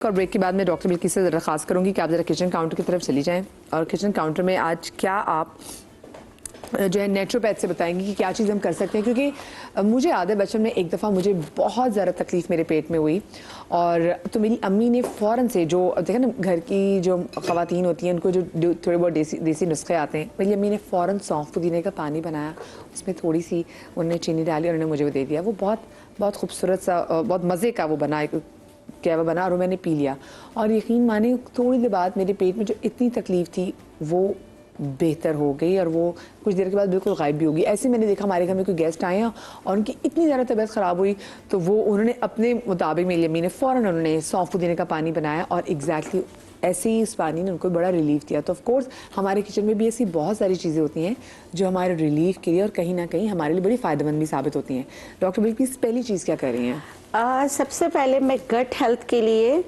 और ब्रेक के बाद मैं डॉक्टर बिल्किस से दरख्वास्त करूंगी कि आप ज़रा किचन काउंटर की तरफ चली जाएं और किचन काउंटर में आज क्या आप जो है नेचुरोपैथ से बताएंगी कि क्या चीज़ हम कर सकते हैं, क्योंकि मुझे याद है बचपन में एक दफ़ा मुझे बहुत ज़्यादा तकलीफ़ मेरे पेट में हुई और तो मेरी अम्मी ने फ़ौरन से, जो देखें ना घर की जो ख़वातीन होती हैं उनको जो थोड़े बहुत देसी नुस्खे आते हैं, मेरी अम्मी ने फ़ौरन सौंफ पुदीने का पानी बनाया, उसमें थोड़ी सी उन्होंने चीनी डाली और उन्होंने मुझे वो दे दिया। वो बहुत खूबसूरत सा, बहुत मज़े का वो बना, क्या वो बना और मैंने पी लिया और यकीन माने थोड़ी देर बाद मेरे पेट में जो इतनी तकलीफ़ थी वो बेहतर हो गई और वो कुछ देर के बाद बिल्कुल गायब भी होगी। ऐसे मैंने देखा हमारे घर में कोई गेस्ट आए हैं और उनकी इतनी ज़्यादा तबीयत ख़राब हुई तो वो उन्होंने अपने मुताबिक, मेरी अम्मी ने फ़ौरन उन्होंने सौंफ पुदीने का पानी बनाया और एग्जैक्टली ऐसे ही इस पानी ने उनको बड़ा रिलीफ दिया। तो ऑफ कोर्स हमारे किचन में भी ऐसी बहुत सारी चीज़ें होती हैं जो हमारे रिलीफ के लिए और कहीं ना कहीं हमारे लिए बड़ी फ़ायदेमंद भी साबित होती हैं। डॉक्टर बिल्किस पहली चीज़ क्या कर रही हैं? सबसे पहले मैं गट हेल्थ के लिए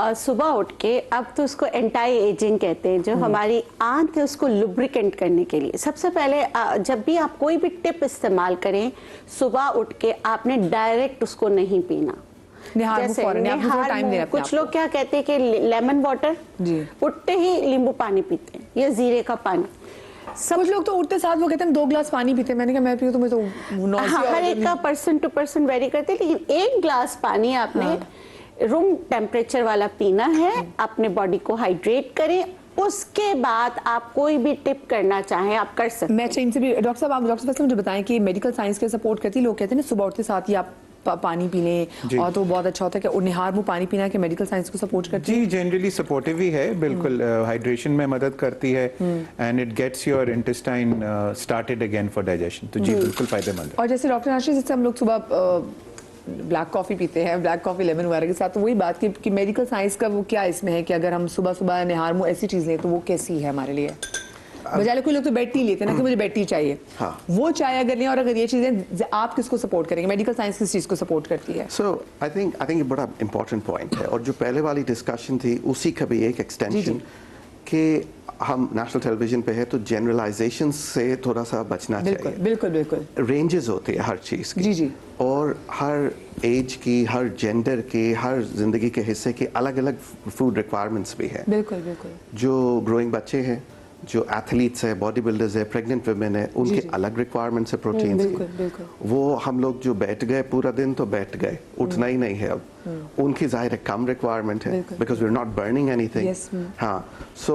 सुबह उठ के, अब तो उसको एंटी एजिंग कहते हैं, जो हमारी आंत है उसको लुब्रिकेंट करने के लिए सबसे पहले जब भी आप कोई भी टिप इस्तेमाल करें, सुबह उठ के आपने डायरेक्ट उसको नहीं पीना। जैसे कुछ लोग क्या कहते हैं कि लेमन वाटर, उठते ही नींबू पानी पीते हैं या जीरे का पानी। कुछ लोग तो उठते साथ वो कहते हैं 2 गिलास पानी पीते हैं। मैंने कहा मैं पीऊँ तो मैं तो हर एक का पर्सन टू पर्सन वेरी करते हैं, लेकिन 1 गिलास पानी आपने रूम टेम्परेचर वाला पीना है। अपने बॉडी को हाइड्रेट करें, उसके बाद आप कोई भी टिप करना चाहें आप कर सकते हैं। मैं इनसे भी डॉक्टर साहब, आप डॉक्टर साहब मुझे बताएं कि मेडिकल साइंस के सपोर्ट करती, लोग कहते हैं ना सुबह उठते साथ ही आप पानी पी लें और तो बहुत अच्छा होता है कि निहार मुँह पानी पीना, कि मेडिकल साइंस को सपोर्ट करती है। जी, जनरली सपोर्टिव ही है, बिल्कुल हाइड्रेशन में मदद करती है and it gets your intestine started again for digestion. तो जी बिल्कुल फायदेमंद है। और जैसे डॉक्टर आशीष, जैसे हम लोग सुबह ब्लैक कॉफ़ी पीते हैं, ब्लैक कॉफ़ी लेमन वगैरह के साथ, तो वही बात कि मेडिकल साइंस का वो क्या इसमें है कि अगर हम सुबह सुबह निहार मुँह ऐसी चीज़ लें तो वो कैसी है हमारे लिए? बजाय कोई लोग तो बेड टी लेते हैं ना कि मुझे बेड टी चाहिए, वो चाय अगर लें और अगर ये चीज़ें, आप किसको सपोर्ट करेंगे? मेडिकल साइंस किस चीज़ को सपोर्ट करती है? सो आई थिंक ये बड़ा इंपॉर्टेंट पॉइंट है और जो पहले वाली डिस्कशन थी उसी का भी एक एक्सटेंशन कि हम नेशनल टेलीविजन पे है तो जनरलाइजेशन से थोड़ा सा बचना चाहिए। बिल्कुल रेंजेस होती है हर चीज़ की, जी और हर एज की, हर जेंडर की, हर जिंदगी के हिस्से की अलग अलग फूड रिक्वायरमेंट्स भी है। बिल्कुल जो ग्रोइंग बच्चे हैं, जो एथलीट्स है, बॉडी बिल्डर्स है, प्रेग्नेंट वुमेन है, उनके अलग रिक्वायरमेंट्स है प्रोटीन्स की। वो हम लोग जो बैठ गए पूरा दिन तो बैठ गए, उठना ही नहीं है अब, उनकी जाहिर है कम रिक्वायरमेंट है because we are not burning anything. हाँ, सो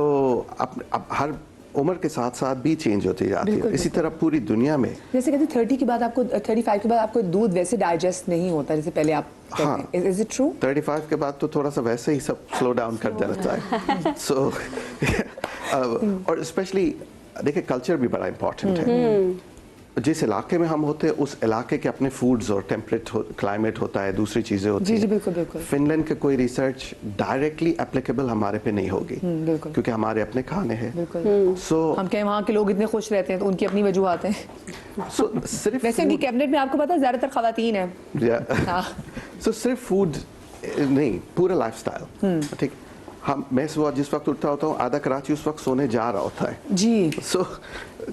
अब हर उम्र के साथ साथ भी चेंज होती जाती है। इसी तरह पूरी दुनिया में, जैसे कहते हैं 30 के बाद आपको, 35 के बाद आपको दूध वैसे डाइजेस्ट नहीं होता जैसे पहले आप कहते हैं। Is it true? 35 के बाद तो थोड़ा सा वैसे ही सब स्लो डाउन कर देता है। सो और स्पेशली देखिए कल्चर भी बड़ा इम्पोर्टेंट है। जिस इलाके में हम होते हैं उस इलाके के अपने फूड्स और क्लाइमेट होता है, दूसरी चीजें होती हैं। जी बिल्कुल। फिनलैंड के कोई रिसर्च डायरेक्टली एप्लीकेबल हमारे पे नहीं होगी क्योंकि हमारे अपने खाने हैं। सो हम कहें वहाँ के लोग इतने खुश रहते हैं तो उनकी अपनी वजूहात हैं। सो सिर्फ वैसे उनकी कैबिनेट में आपको पता है ज्यादातर खवातीन है। सो सिर्फ फूड नहीं, पूरा लाइफस्टाइल। ठीक, मैं सुबह जिस वक्त उठता होता हूँ आधा कराची उस वक्त सोने जा रहा होता है जी। सो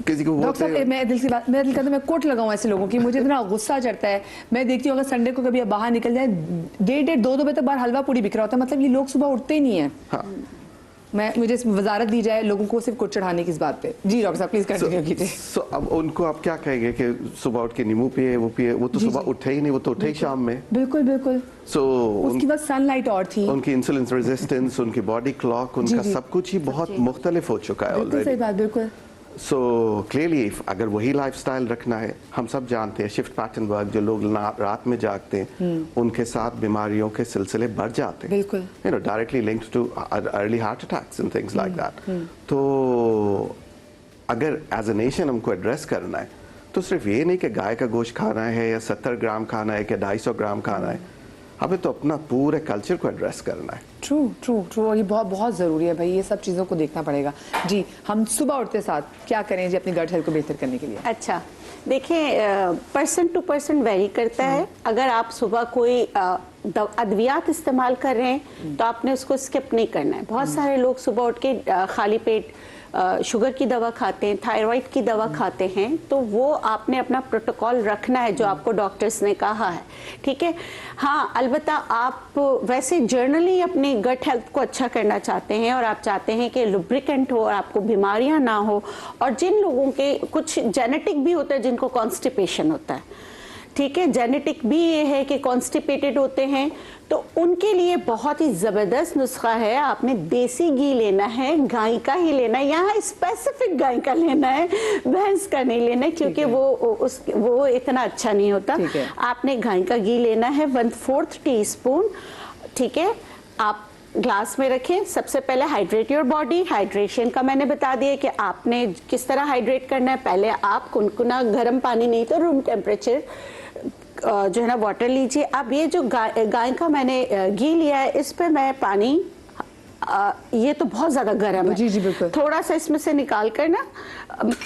किसी को डॉक्टर साहब, मैं दिल की बात, मेरा दिल करता है मैं कोट लगाऊं ऐसे लोगों की, मुझे इतना गुस्सा चढ़ता है। मैं देखती हूँ अगर संडे को कभी बाहर निकल जाए 1:30-2 बजे तक बाहर हलवा पूरी बिक रहा होता है, मतलब ये लोग सुबह उठते ही नहीं है। मुझे वजारत दी जाए लोगों को सिर्फ कुछ चढ़ाने की इस बात पे। जी डॉक्टर साहब प्लीज कंटिन्यू कीजिए। सो अब उनको आप क्या कहेंगे कि सुबह उठ के नींबू पिए, वो पिए? वो तो सुबह उठे ही नहीं, वो तो उठे ही शाम में। बिल्कुल। सो उसकी बस सनलाइट और थी, उनकी इंसुलिन रेजिस्टेंस, उनकी बॉडी क्लॉक, उनका सब कुछ ही बहुत मुख्तलिफ हो चुका है ऑलरेडी। सही बात, बिल्कुल। सो क्लियरली अगर वही लाइफस्टाइल रखना है, हम सब जानते हैं शिफ्ट पैटर्न वर्क, जो लोग रात में जागते हैं उनके साथ बीमारियों के सिलसिले बढ़ जाते हैं, बिल्कुल, you know, directly linked too early heart attacks and things like that. तो अगर एज अ नेशन हमको एड्रेस करना है तो सिर्फ ये नहीं कि गाय का गोश्त खाना है या 70 ग्राम खाना है कि 250 ग्राम खाना है, हमें तो अपना पूरे कल्चर को एड्रेस करना है। ट्रू और ये बहुत ज़रूरी है भाई, ये सब चीज़ों को देखना पड़ेगा। जी, हम सुबह उठते साथ क्या करें जी अपनी गट हेल्थ को बेहतर करने के लिए? अच्छा, देखिए पर्सन टू पर्सन वेरी करता है। अगर आप सुबह कोई अद्वियात इस्तेमाल कर रहे हैं तो आपने उसको स्किप नहीं करना है। बहुत सारे लोग सुबह उठ के खाली पेट शुगर की दवा खाते हैं, थायराइड की दवा खाते हैं, तो वो आपने अपना प्रोटोकॉल रखना है जो आपको डॉक्टर्स ने कहा है, ठीक है। हाँ, अलबत्ता आप वैसे जर्नली अपनी गट हेल्थ को अच्छा करना चाहते हैं और आप चाहते हैं कि लुब्रिकेंट हो और आपको बीमारियां ना हो, और जिन लोगों के कुछ जेनेटिक भी होता है जिनको कॉन्स्टिपेशन होता है, ठीक है, जेनेटिक भी ये है कि कॉन्स्टिपेटेड होते हैं, तो उनके लिए बहुत ही ज़बरदस्त नुस्खा है। आपने देसी घी लेना है, गाय का ही लेना है, यहाँ स्पेसिफिक गाय का लेना है, भैंस का नहीं लेना है क्योंकि वो इतना अच्छा नहीं होता। आपने गाय का घी लेना है 1/4 टीस्पून, ठीक है। आप ग्लास में रखें। सबसे पहले हाइड्रेट योर बॉडी। हाइड्रेशन का मैंने बता दिया कि आपने किस तरह हाइड्रेट करना है। पहले आप कुनकुना गर्म पानी नहीं तो रूम टेम्परेचर जो है ना वाटर लीजिए। अब ये जो गाय का मैंने घी लिया है, इस पे मैं पानी ये तो बहुत ज्यादा गर्म है, जी जी बिल्कुल, थोड़ा सा इसमें से निकाल कर ना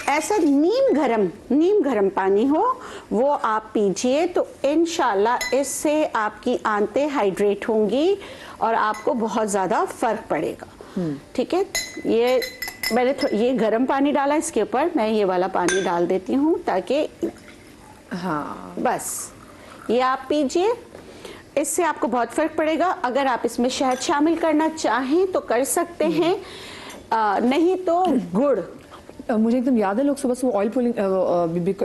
ऐसा नीम गरम पानी हो वो आप पीजिए, तो इंशाल्लाह इससे आपकी आंतें हाइड्रेट होंगी और आपको बहुत ज्यादा फर्क पड़ेगा। ठीक है, ये मैंने ये गर्म पानी डाला, इसके ऊपर मैं ये वाला पानी डाल देती हूँ ताकि हाँ बस ये आप पीजिए, इससे आपको बहुत फर्क पड़ेगा। अगर आप इसमें शहद शामिल करना चाहें तो कर सकते हैं, नहीं तो गुड़। मुझे एकदम याद है लोग सुबह सुबह ऑयल पुलिंग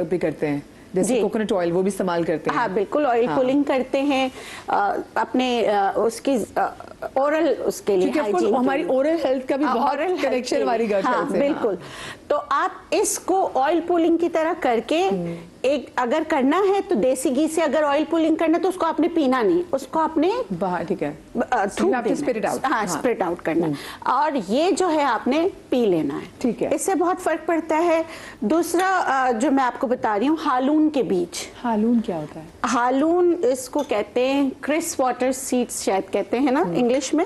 भी करते हैं, जैसे कोकोनट ऑयल वो भी इस्तेमाल करते हैं। हाँ बिल्कुल, ऑयल पुलिंग करते हैं अपने उसकी ओरल उसके लिए, हमारी ओरल हेल्थ का भी बहुत कनेक्शन हमारी गट हेल्थ से। बिल्कुल, तो आप इसको ऑयल पुलिंग की तरह करके एक अगर करना है तो देसी घी से अगर ऑयल पुलिंग करना है तो उसको आपने पीना नहीं, उसको आपने बाहर, ठीक है, स्पिरिट आउट, हाँ स्पिरिट आउट करना है, और ये जो है आपने पी लेना है, ठीक है। इससे बहुत फर्क पड़ता है। दूसरा जो मैं आपको बता रही हूँ, हालून के बीज। हालून क्या होता है? हालून इसको कहते हैं क्रिस वाटर सीड्स, शायद कहते हैं ना इंग्लिश में।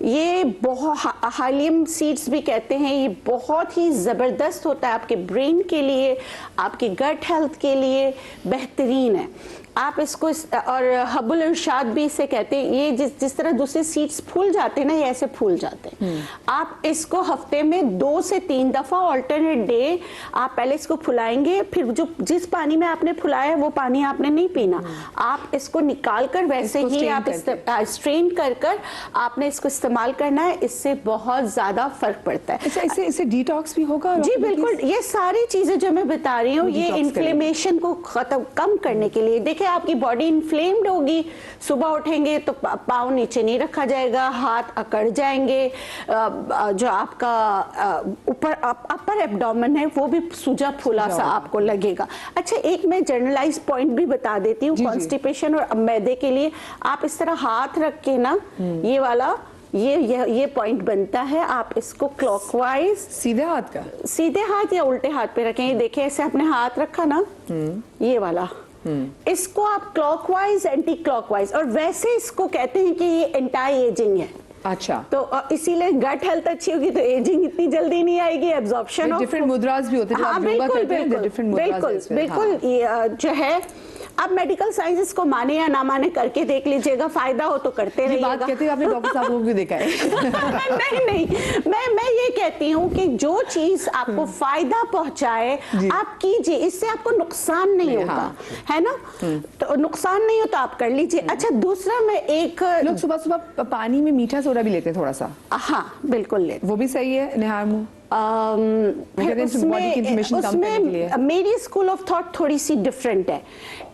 ये बहुत हालियम सीड्स भी कहते हैं। ये बहुत ही जबरदस्त होता है आपके ब्रेन के लिए, आपके गट हेल्थ के लिए बेहतरीन है। आप इसको और हब्बुल इरशाद भी इसे कहते हैं। ये जिस तरह दूसरे सीड्स फूल जाते हैं ना, ये ऐसे फूल जाते हैं। आप इसको हफ्ते में 2 से 3 दफा ऑल्टरनेट डे आप पहले इसको फुलाएंगे, फिर जो जिस पानी में आपने फुलाया है वो पानी आपने नहीं पीना, आप इसको निकाल कर वैसे ही आप स्ट्रेन कर आपने इसको इस्तेमाल करना है। इससे बहुत ज्यादा फर्क पड़ता है। इससे डिटॉक्स भी होगा? जी बिल्कुल, ये सारी चीजें जो मैं बता रही हूँ ये इन्फ्लेमेशन को कम करने के लिए। देखिए आपकी बॉडी इन्फ्लेम्ड होगी, सुबह उठेंगे तो पाँव नीचे नहीं रखा जाएगा, हाथ अकड़ जाएंगे, जो आपका ऊपर अपर एब्डोमेन है वो भी सूजा फूला सा आपको लगेगा। अच्छा, एक मैं जनरलाइज पॉइंट भी बता देती हूँ कॉन्स्टिपेशन और मैदे के लिए। आप इस तरह हाथ रख के ना, ये वाला ये पॉइंट बनता है, आप इसको क्लॉकवाइज, सीधे हाथ या उल्टे हाथ पे रखें। देखिए ऐसे आपने हाथ रखा ना, ये वाला, इसको आप क्लॉकवाइज एंटी क्लॉकवाइज, और वैसे इसको कहते हैं कि ये एंटी एजिंग है। अच्छा, तो इसीलिए गट हेल्थ अच्छी होगी तो एजिंग इतनी जल्दी नहीं आएगी, एब्जॉर्प्शन। डिफरेंट मुद्रास भी होते हैं, हाँ बिल्कुल बिल्कुल, ये जो है अब मेडिकल साइंस को माने या ना माने करके देख लीजिएगा, फायदा हो तो करते रहिएगा। बात कहते हैं आपने डॉक्टर साहब को भी देखा है। नहीं, मैं ये कहती हूँ कि जो चीज आपको फायदा पहुंचाए आप कीजिए, इससे आपको नुकसान नहीं होता है ना, तो नुकसान नहीं होता आप कर लीजिए। अच्छा, दूसरा मैं एक, लोग सुबह सुबह पानी में मीठा सोडा भी लेते हैं थोड़ा सा। हाँ बिल्कुल लेते, वो भी सही है निहार मुंह? उसमें मेरी स्कूल ऑफ थॉट थोड़ी सी डिफरेंट है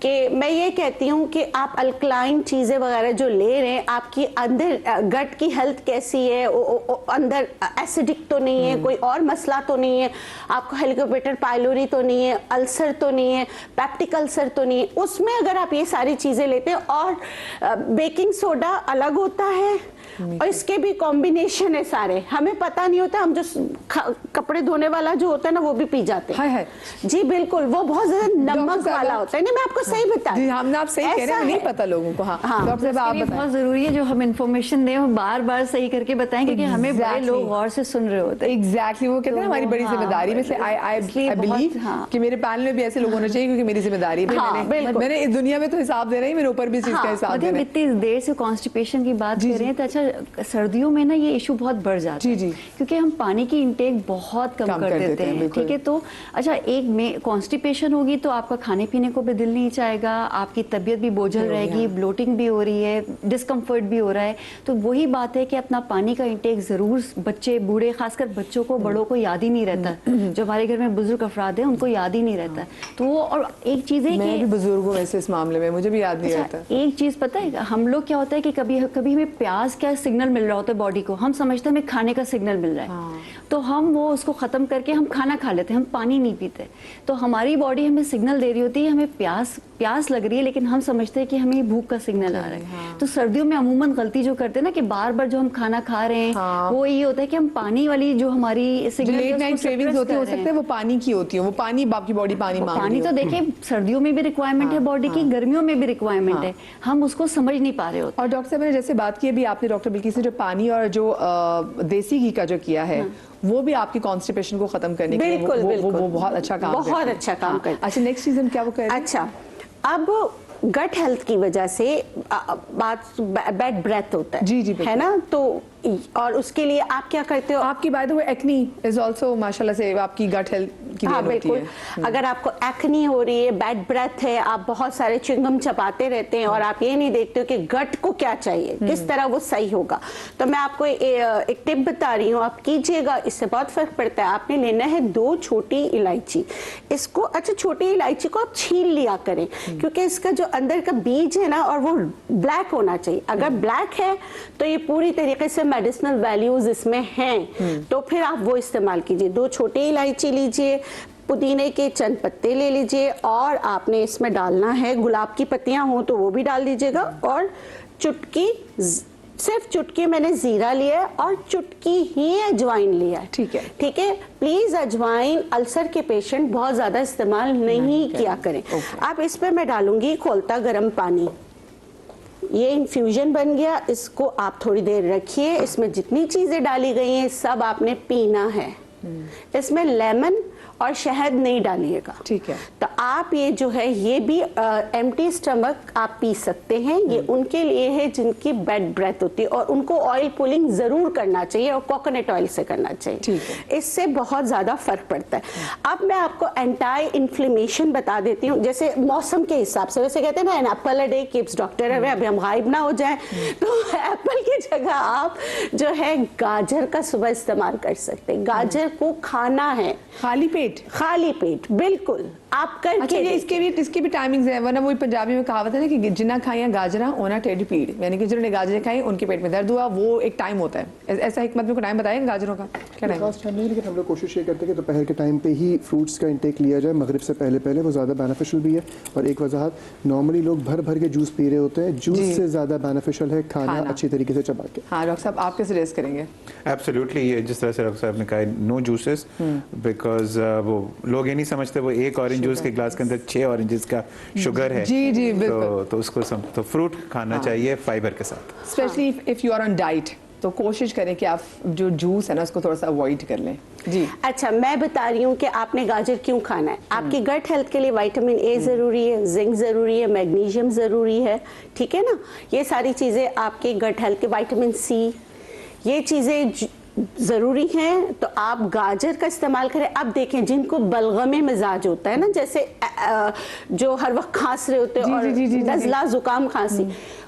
कि मैं ये कहती हूँ कि आप अल्कलाइन चीजें वगैरह जो ले रहे हैं, आपकी अंदर गट की हेल्थ कैसी है, अंदर एसिडिक तो नहीं है, कोई और मसला तो नहीं है, आपको हेलिकोबैक्टर पाइलोरी तो नहीं है, अल्सर तो नहीं है, पेप्टिक अल्सर तो नहीं है, उसमें अगर आप ये सारी चीजें लेते हैं, और बेकिंग सोडा अलग होता है, और इसके भी कॉम्बिनेशन है सारे, हमें पता नहीं होता, हम जो कपड़े धोने वाला जो होता है ना वो भी पी जाते हैं। है जी बिल्कुल, वो बहुत ज्यादा नमक वाला होता है। नहीं मैं आपको सही बता जी, हमने आप सही कह रहे हैं, नहीं पता लोगों को। हाँ डॉक्टर साहब आप बताएं। बहुत जरूरी है जो हम इंफॉर्मेशन दें वो बार बार सही करके बताएं, क्योंकि हमें बड़े लोग गौर से सुन रहे होते हैं। एग्जैक्टली, वो कहते हैं हमारी बड़ी जिम्मेदारी में से आई बिलीव कि मेरे पैनल में भी ऐसे लोग होने चाहिए, क्योंकि मेरी जिम्मेदारी है। मैंने इस दुनिया में तो हिसाब देना ही, मेरे ऊपर भी इस चीज का हिसाब देना है। इतनी देर से कॉन्स्टिपेशन की बात कर रहे हैं, तो अच्छा सर्दियों में ना ये इशू बहुत बढ़ जाता है, क्योंकि हम पानी की इंटेक बहुत कम कर देते हैं। ठीक है, तो अच्छा एक में कॉन्स्टिपेशन होगी तो आपका खाने पीने को भी दिल नहीं चाहेगा, आपकी तबीयत भी बोझल रहेगी, ब्लोटिंग भी हो रही है, डिस्कम्फर्ट भी हो रहा है। तो वही बात है कि अपना पानी का इंटेक जरूर, बच्चे बूढ़े, खासकर बच्चों को, बड़ों को याद ही नहीं रहता, जो हमारे घर में बुजुर्ग अफराद हैं उनको याद ही नहीं रहता। तो वो, और एक चीज है मैं भी बुजुर्ग हूँ वैसे इस मामले में, मुझे भी याद नहीं रहता। एक चीज पता है, हम लोग क्या होता है कि कभी कभी हमें प्यास क्या सिग्नल मिल रहा होता है बॉडी को, हम समझते हैं हमें खाने का सिग्नल मिल रहा है, तो हम वो उसको खत्म करके हम खाना खा लेते हैं, हम पानी नहीं पीते। तो हमारी बॉडी हमें सिग्नल दे रही होती है हमें प्यास लग रही है, लेकिन हम समझते हैं कि हमें भूख का सिग्नल आ रहा है। तो सर्दियों में अमूमन गलती जो करते हैं ना कि बार बार जो हम खाना खा रहे हैं वो ये होता है कि हम पानी वाली जो हमारी सिग्नल लेट नाइट क्रेविंग्स होती है, हो सकता है वो पानी की होती है, वो पानी आपकी बॉडी पानी मांग रही है। पानी तो देखिए सर्दियों में भी रिक्वायरमेंट है बॉडी की, गर्मियों में भी रिक्वायरमेंट है, हम उसको समझ नहीं पा रहे होते। और डॉक्टर साहब ने जैसे बात की अभी आपने डॉक्टर बिल्किस ने जो पानी और जो देसी घी का जो किया है वो भी आपकी कॉन्स्टिपेशन को खत्म करने के लिए वो बहुत अच्छा काम करता है। बहुत अच्छा काम करता है। अच्छा नेक्स्ट चीज हम क्या वो करें? अच्छा, अब गट हेल्थ की वजह से बात बैड ब्रेथ होता है, जी है ना, तो और उसके लिए आप क्या करते हो? आपकी by the way acne is also माशाल्लाह से आपकी गट हेल्थ की हाँ देन होती बिल्कुल है। अगर आपको एक्नी हो रही है, बैड ब्रेथ है, आप बहुत सारे च्युइंगम चबाते रहते हैं और आप ये नहीं देखते हो कि गट को क्या चाहिए, किस तरह वो सही होगा, तो मैं आपको एक टिप बता रही हूँ, आप कीजिएगा, इससे बहुत फर्क पड़ता है। आपने लेना है 2 छोटी इलायची, इसको अच्छा छोटी इलायची को आप छील लिया करें, क्योंकि इसका जो अंदर का बीज है ना और वो ब्लैक होना चाहिए। अगर ब्लैक है तो ये पूरी तरीके से मेडिसिनल वैल्यूज इसमें हैं, तो फिर आप वो इस्तेमाल कीजिए। 2 छोटी इलायची लीजिए, पुदीने के चंद पत्ते ले लीजिए और आपने इसमें डालना है, गुलाब की पत्तियां हो तो वो भी डाल दीजिएगा, और चुटकी, सिर्फ चुटकी मैंने जीरा लिया है और चुटकी ही अजवाइन लिया है। ठीक है, ठीक है। प्लीज अजवाइन अल्सर के पेशेंट बहुत ज्यादा इस्तेमाल नहीं किया करें। अब इस पे मैं डालूंगी खौलता गर्म पानी। ये इन्फ्यूजन बन गया, इसको आप थोड़ी देर रखिए। इसमें जितनी चीजें डाली गई हैं सब आपने पीना है। इसमें लेमन और शहद नहीं डालिएगा, ठीक है। तो आप ये जो है ये भी एम्प्टी स्टमक आप पी सकते हैं। ये उनके लिए है जिनकी बैड ब्रेथ होती है और उनको ऑयल पुलिंग जरूर करना चाहिए और कोकोनट ऑयल से करना चाहिए, ठीक है। इससे बहुत ज्यादा फर्क पड़ता है। अब मैं आपको एंटी इन्फ्लेमेशन बता देती हूँ, जैसे मौसम के हिसाब से, वैसे कहते हैं ना an apple a day keeps doctor away, अभी हम गायब ना हो जाए, तो एप्पल की जगह आप जो है गाजर का सुबह इस्तेमाल कर सकते हैं। गाजर को खाना है खाली पेट बिल्कुल आप करके। अच्छा, इसके भी टाइमिंग्स हैं, वरना वही पंजाबी में कहावत है ना कि जिन्ना खाइया गाजरा ओना टेढ़ी पीड़, यानी कि जिन्होंने गाजरें खाई उनके पेट में दर्द हुआ, वो एक टाइम होता है। ऐसा हिकमत में को टाइम बताया गाजरों का क्या टाइम? खास टाइम नहीं, लेकिन हम लोग कोशिश ये करते हैं कि दोपहर के टाइम पे ही फ्रूट्स का इंटेक लिया जाए, मगरिब से पहले वो ज़्यादा बेनिफिशियल भी है। और एक वजाहत, नॉर्मली लोग भर के जूस पी रहे होते हैं, जूस से ज़्यादा बेनिफिशियल है खाना अच्छी तरीके से चबा के। हाँ डॉक्टर साहब आप कैसे सजेस्ट करेंगे? एब्सोल्युटली, जिस तरह से डॉक्टर साहब ने कहा, नो जूसेस, बिकॉज वो लोग ये नहीं समझते वो एक ऑरेंज जूस के ग्लास के अंदर 6 ऑरेंजेस का शुगर है। जी जी बिल्कुल। तो उसको तो फ्रूट खाना चाहिए फाइबर के साथ, specially if you are on diet, तो कोशिश करें कि आप जो जूस है ना उसको थोड़ा सा अवॉइड कर लें। जी अच्छा, मैं बता रही हूँ कि आपने गाजर क्यों खाना है। आपकी गट हेल्थ के लिए विटामिन ए जरूरी है, जिंक जरूरी है, मैग्नीशियम जरूरी है, ठीक है ना। ये सारी चीजें आपके गट हेल्थ के, विटामिन सी, ये चीजें जरूरी हैं, तो आप गाजर का इस्तेमाल करें। अब देखें जिनको बलगमे मिजाज होता है ना, जैसे जो हर वक्त खांस रहे होते हैं और नज़ला जुकाम खांसी,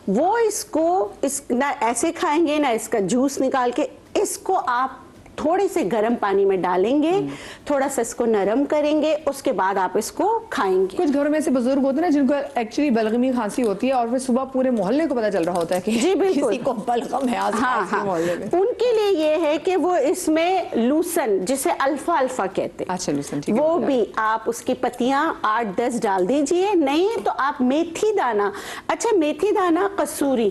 वो इसको ना ऐसे खाएंगे ना इसका जूस निकाल के, इसको आप थोड़े से गर्म पानी में डालेंगे, थोड़ा सा इसको नरम करेंगे, उसके बाद आप इसको खाएंगे। कुछ घरों में ऐसे बुजुर्ग होते हैं ना जिनको एक्चुअली बलगमी खांसी होती है और फिर सुबह पूरे मोहल्ले को पता चल रहा होता है कि जी बिल्कुल किसी को बलगम है आज मोहल्ले में। उनके लिए ये है कि वो इसमें लूसन, जिसे अल्फा अल्फा कहते हैं, अच्छा लूसन, ठीक है, वो भी आप उसकी पत्तियां 8-10 डाल दीजिए। नहीं तो आप मेथी दाना, अच्छा मेथी दाना कसूरी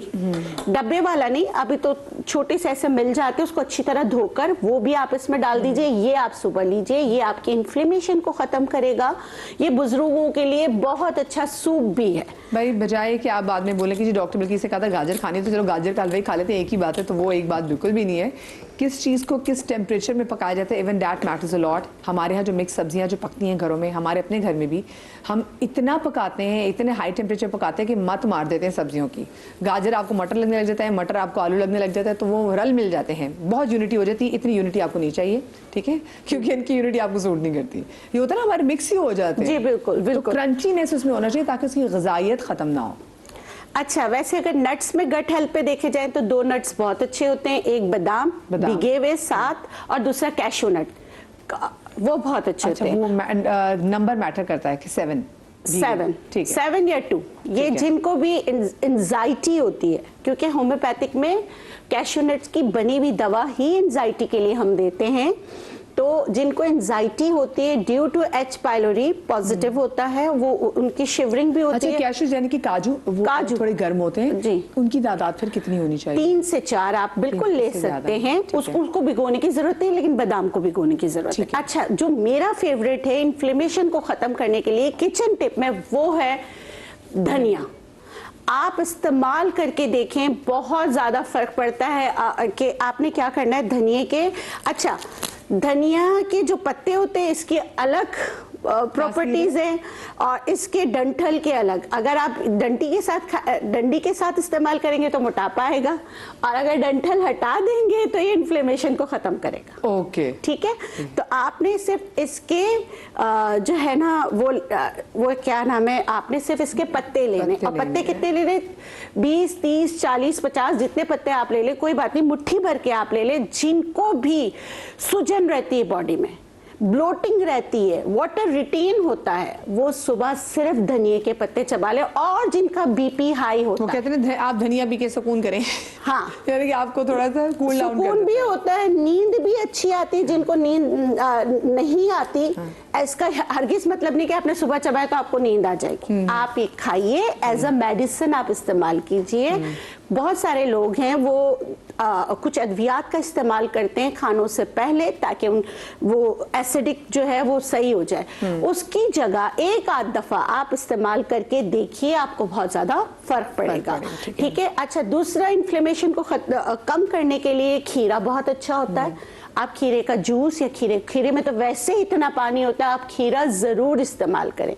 डब्बे वाला नहीं, अभी तो छोटे से ऐसे मिल जाते हैं, उसको अच्छी तरह धोकर वो भी आप इसमें डाल दीजिए। ये आप सुबह लीजिए, ये आपकी इन्फ्लेमेशन को खत्म करेगा। ये बुजुर्गों के लिए बहुत अच्छा सूप भी है। भाई बजाय कि आप बाद में बोले कि जी डॉक्टर बल्कि से कहा था गाजर खानी है तो चलो गाजर का हलवा ही खा लेते हैं, एक ही बात है, तो वो एक बात बिल्कुल भी नहीं है। किस चीज़ को किस टेम्परेचर में पकाया जाता है, even that matters a lot. हमारे यहाँ जो मिक्स सब्जियाँ जो पकती हैं घरों में, हमारे अपने घर में भी हम इतना पकाते हैं, इतने हाई टेम्परेचर पकाते हैं कि मत मार देते हैं सब्जियों की। गाजर आपको मटर लगने लग जाता है, मटर आपको आलू लगने लग जाता है, तो वो रल मिल जाते हैं, बहुत यूनिटी हो जाती है। इतनी यूनिटी आपको नहीं चाहिए, ठीक है, क्योंकि इनकी यूनिटी आपको सूट नहीं करती। ये होता है ना हमारे मिक्स ही हो जाते हैं। जी बिल्कुल बिल्कुल। क्रंचीनेस उसमें होना चाहिए ताकि उसकी ग़िज़ाइयत ख़त्म ना हो। अच्छा, वैसे अगर नट्स में गट हेल्थ पे देखे जाए तो 2 नट्स बहुत अच्छे होते हैं, एक बादाम भिगे हुए 7 और दूसरा कैशू नट, वो बहुत अच्छे होते हैं। वो नंबर मैटर करता है कि 7 ठीक है, 7 या 2। ये जिनको भी एंजाइटी होती है, क्योंकि होम्योपैथिक में कैशू नट्स की बनी हुई दवा ही एंजाइटी के लिए हम देते हैं। तो जिनको एंजाइटी होती है due to H pylori positive होता है, वो उनकी शिवरिंग भी होती है। कैशू यानी कि काजू, वो काजू थोड़े गर्म होते हैं जी, उनकी तादाद फिर कितनी होनी चाहिए? 3 से 4 आप बिल्कुल ले सकते हैं। उसको भिगोने की जरूरत है, लेकिन बादाम को भिगोने की जरूरत है। अच्छा, जो मेरा फेवरेट है इन्फ्लेमेशन को खत्म करने के लिए किचन टिप में, वो है धनिया। आप इस्तेमाल करके देखें, बहुत ज्यादा फर्क पड़ता है। कि आपने क्या करना है धनिया के, अच्छा धनिया के जो पत्ते होते हैं इसकी अलग प्रॉपर्टीज है और इसके डंठल के अलग। अगर आप डंडी के साथ इस्तेमाल करेंगे तो मोटापा आएगा, और अगर डंठल हटा देंगे तो ये इन्फ्लेमेशन को खत्म करेगा। ओके, ठीक है। तो आपने सिर्फ इसके जो है ना वो क्या नाम है, आपने सिर्फ इसके पत्ते लेने, और पत्ते कितने लेने, 20, 30, 40, 50 जितने पत्ते आप ले ले, कोई बात नहीं, मुट्ठी भर के आप ले ले। जिनको भी सूजन रहती है बॉडी में, ब्लोटिंग रहती है, वाटर रिटेन होता है, वो सुबह सिर्फ धनिया के पत्ते चबा ले। और जिनका बीपी हाई होता है, वो कहते हैं आप धनिया पी के सुकून करें। हाँ, यानी कि आपको थोड़ा सा कूल डाउन सुकून भी होता है, नींद भी अच्छी आती है। जिनको नींद नहीं आती, इसका हरगिज मतलब नहीं कि आपने सुबह चबाया तो आपको नींद आ जाएगी। आप ये खाइए, एज अ मेडिसिन आप इस्तेमाल कीजिए। बहुत सारे लोग हैं वो कुछ अद्वियात का इस्तेमाल करते हैं खानों से पहले, ताकि वो एसिडिक जो है वो सही हो जाए। उसकी जगह 1-8 दफा आप इस्तेमाल करके देखिए, आपको बहुत ज्यादा फर्क पड़ेगा। ठीक है। अच्छा, दूसरा इन्फ्लेमेशन को कम करने के लिए खीरा बहुत अच्छा होता है। आप खीरे का जूस या खीरे में तो वैसे ही इतना पानी होता है, आप खीरा जरूर इस्तेमाल करें।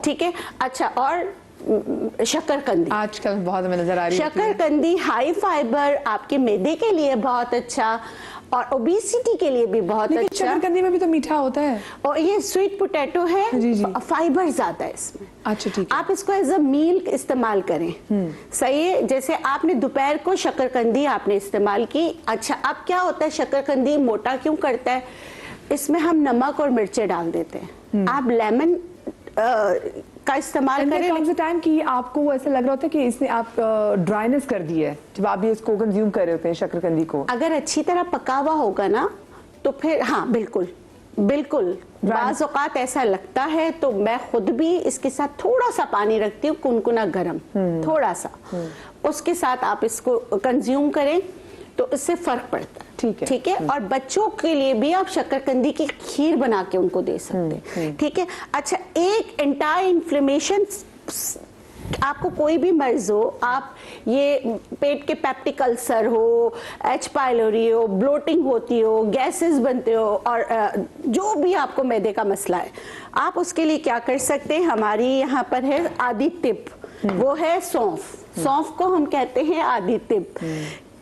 ठीक है। अच्छा, और शकरकंदी आजकल बहुत हमें नजर आ रही है। शकरकंदी हाई फाइबर, आपके मैदे के लिए बहुत अच्छा और ओबेसिटी के लिए भी बहुत अच्छा। शकरकंदी में भी तो मीठा होता है, और ये स्वीट पोटैटो है, फाइबर ज्यादा है इसमें। अच्छा, ठीक है। आप इसको एज अ मील इस्तेमाल करें, सही है। जैसे आपने दोपहर को शकरकंदी आपने इस्तेमाल की। अच्छा, अब क्या होता है, शकरकंदी मोटा क्यों करता है, इसमें हम नमक और मिर्चें डाल देते हैं। आप लेमन का इस्तेमाल करें। कौन सा टाइम कि आपको वो ऐसा लग रहा होता है कि इसने आप ड्राइनेस कर दी है जब आप ये इसको कंज्यूम कर रहे होते हैं शकरकंदी को? अगर अच्छी तरह पका हुआ होगा ना तो फिर हाँ, बिल्कुल बिल्कुल। बाज़ औक़ात ऐसा लगता है, तो मैं खुद भी इसके साथ थोड़ा सा पानी रखती हूँ, कुनकुना गरम, थोड़ा सा, उसके साथ आप इसको कंज्यूम करें तो इससे फर्क पड़ता है। ठीक है, ठीक है। और बच्चों के लिए भी आप शकरकंदी की खीर बना के उनको दे सकते हैं। ठीक है। अच्छा, एक एंटी इन्फ्लेमेशन, आपको कोई भी मर्ज हो, आप ये पेट के पेप्टिक अल्सर हो, H पाइलोरी हो, ब्लोटिंग होती हो, गैसेस बनते हो, और जो भी आपको मैदे का मसला है, आप उसके लिए क्या कर सकते हैं, हमारी यहाँ पर है आदि टिप, वो है सौंफ। सौंफ को हम कहते हैं आदि टिप।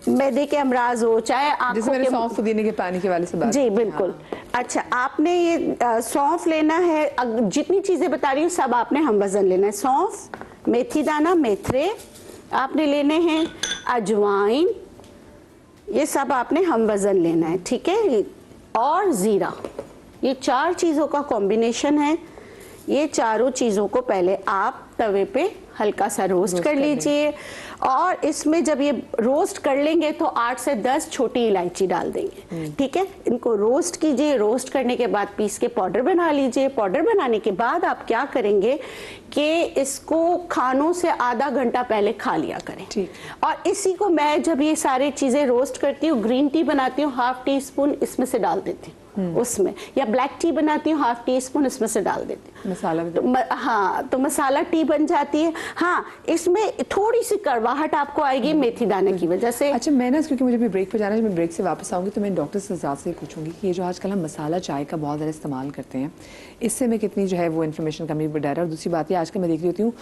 मैदे के अमराज हो, चाहे आंखों के, सौंफ पुदीने के पानी के वाले से बात। जी बिल्कुल। अच्छा, आपने ये सौंफ लेना है, जितनी चीजें बता रही हूँ सब आपने हम वजन लेना है। सौंफ, मेथी दाना, मेथरे आपने लेने हैं, अजवाइन, ये सब आपने हम वजन लेना है। ठीक है। और ज़ीरा, ये 4 चीज़ों का कॉम्बिनेशन है। ये चारों चीज़ों को पहले आप तवे पे हल्का सा रोस्ट कर लीजिए, और इसमें जब ये रोस्ट कर लेंगे तो 8 से 10 छोटी इलायची डाल देंगे। ठीक है, इनको रोस्ट कीजिए। रोस्ट करने के बाद पीस के पाउडर बना लीजिए। पाउडर बनाने के बाद आप क्या करेंगे कि इसको खानों से आधा घंटा पहले खा लिया करें। और इसी को मैं जब ये सारी चीज़ें रोस्ट करती हूँ, ग्रीन टी बनाती हूँ, ½ टीस्पून इसमें से डाल देती हूँ उसमें, या ब्लैक टी बनाती हूँ, ½ टीस्पून इसमें से डाल देती हूँ। मसाला भी हाँ, तो मसाला टी बन जाती है। हाँ, इसमें थोड़ी सी कड़वाहट आपको आएगी मेथी दाने की वजह से। अच्छा, मैं ना, क्योंकि मुझे भी ब्रेक पे जाना है, मैं ब्रेक से वापस आऊंगी तो मैं डॉक्टर से ज़्यादा से पूछूंगी कि ये जो आजकल हम मसाला चाय का बहुत ज़्यादा इस्तेमाल करते हैं, इससे मैं कितनी जो है वो इन्फॉर्मेशन कमी बढ़ा रहा है। और दूसरी बात है, आजकल मैं देख रही होती हूँ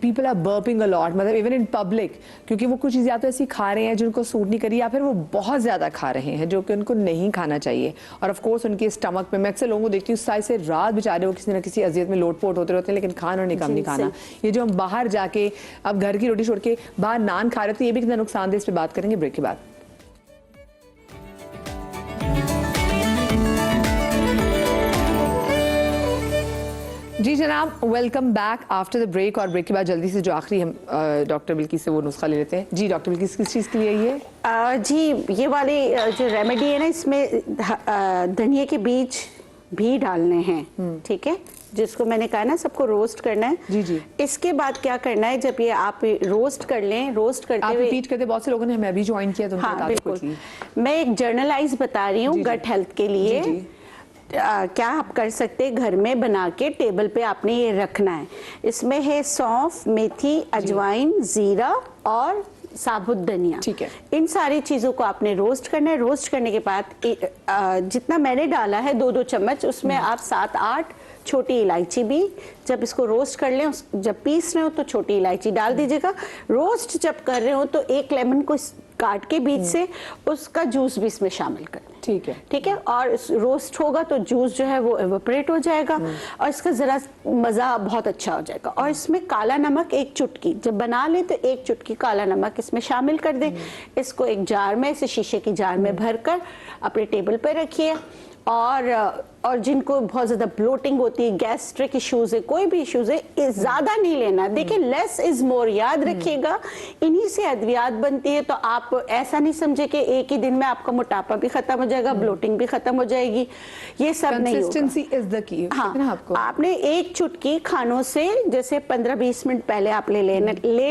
people are burping a lot, मतलब इवन इन पब्लिक, क्योंकि वो कुछ चीज़ें या तो ऐसी खा रहे हैं जिनको सूट नहीं करी, या फिर वो बहुत ज़्यादा खा रहे हैं जो कि उनको नहीं खाना चाहिए। और ऑफ कोर्स उनके स्टमक पे, मैं अक्सर लोगों को देखती हूँ साइड से रात बेचारे वो किसी न किसी अजियत में लोटपोट होते रहते हैं, लेकिन खाना और निकम नहीं खाना। ये जो हम बाहर जाके अब घर की रोटी छोड़ के बाहर नान खा रहे थे, ये भी कितना नुकसानदेह, इस पे बात करेंगे ब्रेक के बाद। जी जनाब, welcome back after the break. और ब्रेक के बाद जल्दी से जो आखिरी हम डॉक्टर बिल्किस से वो नुस्खा ले लेते हैं। जी डॉक्टर बिल्किस, किस चीज़ के लिए ये? जी, ये वाली जो रेमेडी है ना, इसमें धनिया के बीज भी डालने हैं। ठीक है, जिसको मैंने कहा ना सबको रोस्ट करना है। जी जी। इसके बाद क्या करना है, जब ये आप रोस्ट कर लें, रोस्ट करते आप हुए रिपीट करते, बहुत से लोगों ने हमें अभी ज्वाइन किया तो उनको हाँ बता दें बिल्कुल, quickly। मैं एक जर्नलाइज बता रही हूँ गट हेल्थ के लिए। जी, जी। क्या आप कर सकते हैं, घर में बना के टेबल पे आपने ये रखना है। इसमें है सौंफ, मेथी, अजवाइन, जीरा और साबुत धनिया। ठीक है, इन सारी चीज़ों को आपने रोस्ट करना है। रोस्ट करने के बाद जितना मैंने डाला है 2-2 चम्मच, उसमें आप 7-8 छोटी इलायची भी, जब इसको रोस्ट कर लें, जब पीस रहे हो तो छोटी इलायची डाल दीजिएगा। रोस्ट जब कर रहे हो तो 1 लेमन को काट के बीच से उसका जूस भी इसमें शामिल कर दें। ठीक है, ठीक है। और रोस्ट होगा तो जूस जो है वो एवोपरेट हो जाएगा और इसका जरा मज़ा बहुत अच्छा हो जाएगा। और इसमें काला नमक 1 चुटकी, जब बना ले तो 1 चुटकी काला नमक इसमें शामिल कर दें। इसको एक जार में, इसे शीशे की जार में भरकर अपने टेबल पर रखिए। और जिनको बहुत ज़्यादा ब्लोटिंग होती है, गैस्ट्रिक इश्यूज है, कोई भी इश्यूज है, ज़्यादा नहीं लेना। देखिए, लेस इज मोर, याद रखिएगा। इन्हीं से अद्वियात बनती है। तो आप ऐसा नहीं समझे कि एक ही दिन में आपका मोटापा भी खत्म हो जाएगा, ब्लोटिंग भी खत्म हो जाएगी, ये सब नहीं होगा। Consistency is the key. हाँ, आपको आपने 1 चुटकी खानों से जैसे 15-20 मिनट पहले आप ले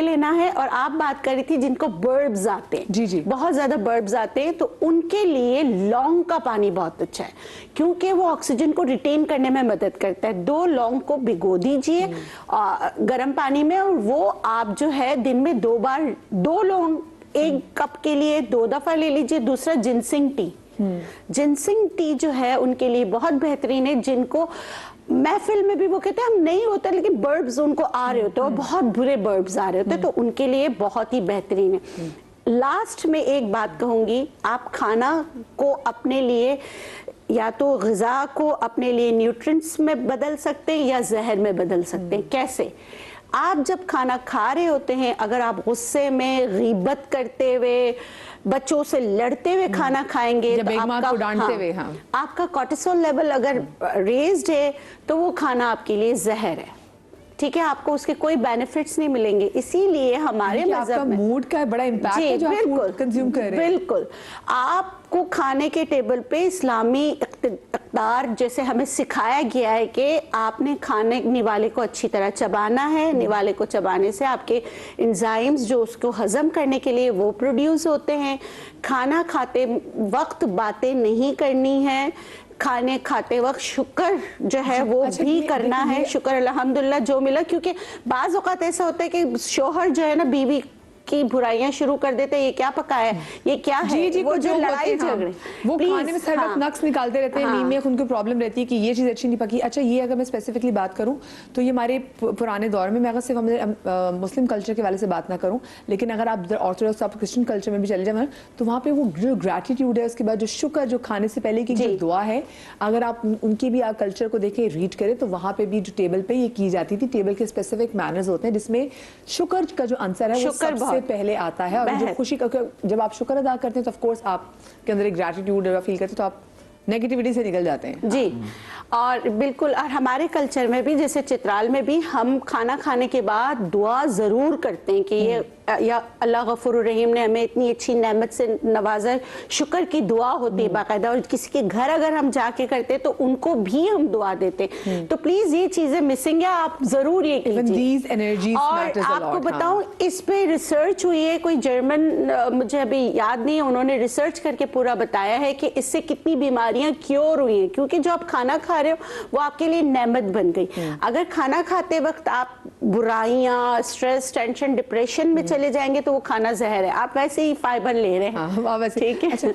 लेना है। और आप बात कर रही थी जिनको बर्ब्स आते हैं, जी जी, बहुत ज्यादा बर्ब्स आते हैं, तो उनके लिए लौंग का पानी बहुत अच्छा है, क्योंकि वो ऑक्सीजन को रिटेन करने में मदद करता है। 2 लौंग को भिगो दीजिए गर्म पानी में, और वो आप जो है दिन में 2 बार, 2 लौंग 1 कप के लिए 2 दफा ले लीजिए। दूसरा जिनसिंग टी, जिनसिंग टी जो है उनके लिए बहुत बेहतरीन है। जिनको महफिल में भी वो कहते हैं हम नहीं होता, लेकिन बर्ब्स उनको आ रहे होते हैं, बहुत बुरे बर्ब्स आ रहे होते हैं, तो उनके लिए बहुत ही बेहतरीन है। लास्ट में एक बात कहूंगी, आप खाना को अपने लिए, या तो ग़िज़ा को अपने लिए न्यूट्रिएंट्स में बदल सकते हैं या जहर में बदल सकते हैं। कैसे? आप जब खाना खा रहे होते हैं, अगर आप गुस्से में, गीबत करते हुए, बच्चों से लड़ते हुए खाना खाएंगे, तो आपका डांटते हुए, हाँ, आपका कोर्टिसोल लेवल अगर रेज्ड है तो वो खाना आपके लिए जहर है। ठीक है, आपको उसके कोई बेनिफिट्स नहीं मिलेंगे। इसीलिए हमारे मज़हब में मूड का बड़ा इम्पैक्ट है जो आप कंज्यूम कर रहे हैं। बिल्कुल, आपको खाने के टेबल पे इस्लामी इक़्तिदार जैसे हमें सिखाया गया है कि आपने खाने निवाले को अच्छी तरह चबाना है। निवाले को चबाने से आपके एंजाइम्स जो उसको हजम करने के लिए वो प्रोड्यूस होते हैं। खाना खाते वक्त बातें नहीं करनी है। खाने खाते वक्त शुक्र जो है वो भी करना है। शुक्र अल्हम्दुलिल्लाह जो मिला, क्योंकि बाज़ औक़ात ऐसा होता है कि शोहर जो है ना बीवी की बुराइयां शुरू कर देते हैं, ये क्या पका है, ये क्या है। जी जी, वो जो लड़ाई झगड़े, वो खाने में हर वक्त नक्स निकालते रहते हैं। नीम में उनको प्रॉब्लम रहती है कि ये चीज़ अच्छी नहीं पकी। अच्छा, ये अगर मैं स्पेसिफिकली बात करूं तो ये हमारे पुराने दौर में, मैं अगर सिर्फ मुस्लिम कल्चर के वाले से बात ना करूं, लेकिन अगर आप ऑर्थोडॉक्स, आप क्रिश्चियन कल्चर में भी चले जाए तो वहाँ पे वो जो ग्रैटिट्यूड है, उसके बाद जो शुक्र, जो खाने से पहले की जो दुआ है, अगर आप उनकी भी आप कल्चर को देखें, रीड करें, तो वहाँ पे भी जो टेबल पे ये की जाती थी, टेबल के स्पेसिफिक मैनर्स होते हैं जिसमें शुक्र का जो आंसर है वो सबसे पहले आता है। और जो खुशी का, जब आप शुक्र अदा करते हैं तो ऑफ कोर्स आपके अंदर एक ग्रैटिट्यूड फील करते हैं, तो आप नेगेटिविटी से निकल जाते हैं। जी, और बिल्कुल, और हमारे कल्चर में भी, जैसे चित्राल में भी, हम खाना खाने के बाद दुआ जरूर करते हैं कि ये या अल्लाह गफूर रहीम ने हमें इतनी अच्छी नेमत से नवाजा, शुक्र की दुआ होती है बाकायदा। और किसी के घर अगर हम जाके करते हैं तो उनको भी हम दुआ देते हैं। तो प्लीज ये चीजें मिसिंग है, आप जरूर ये कीजिए। और आपको बताऊं, इस पे रिसर्च हुई है, कोई जर्मन, मुझे अभी याद नहीं है, उन्होंने रिसर्च करके पूरा बताया है कि इससे कितनी बीमारियां क्योर हुई हैं, क्योंकि जो आप खाना खा रहे हो वो आपके लिए नेमत बन गई। अगर खाना खाते वक्त आप बुराइयां, स्ट्रेस, टेंशन, डिप्रेशन में चले जाएंगे तो वो खाना जहर है। आप वैसे ही फाइबर ले रहे हैं। हाँ, वैसे ठीक है। अच्छा,